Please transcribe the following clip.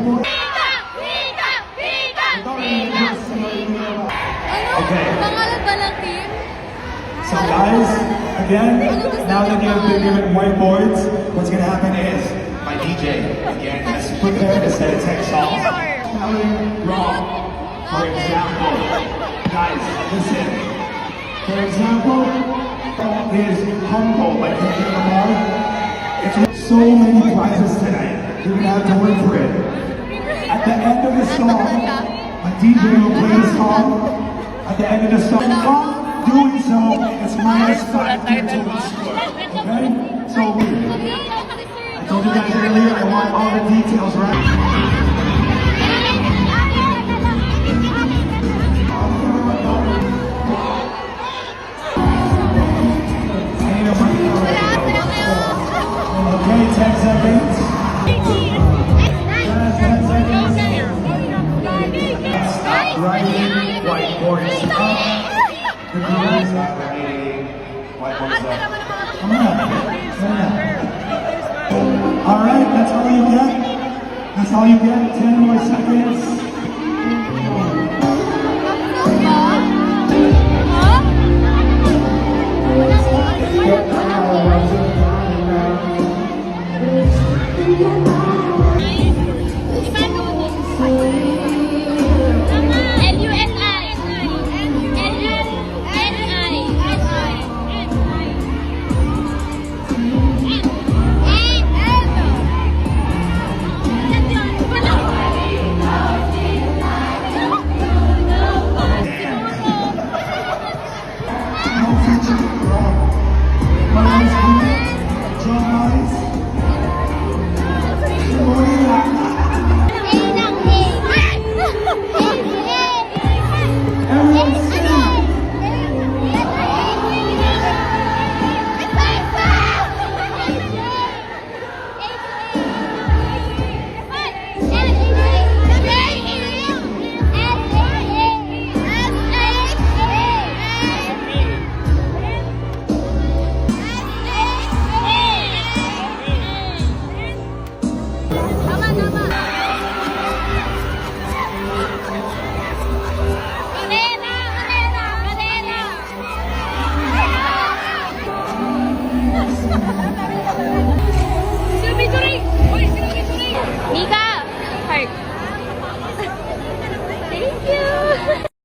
whiteboard? Okay. So guys, again, now that you've been given whiteboards, what's going to happen is my DJ, again, has prepared a set of tech songs. Spelling wrong. For example, guys, listen. For example, is humble by Kendrick Lamar. It's so many prizes tonight. You're going to have to wait for it. At the end of the song, a DJ will play the song. At the end of the song, while doing so, it's -5 to your total score. Okay? So I told you guys earlier, I want all the details right. Okay, 10 seconds. 10 seconds. Stop writing whiteboards up. The girls stop writing whiteboards up. Come on. All right, that's all you get. That's all you get. 10 more seconds.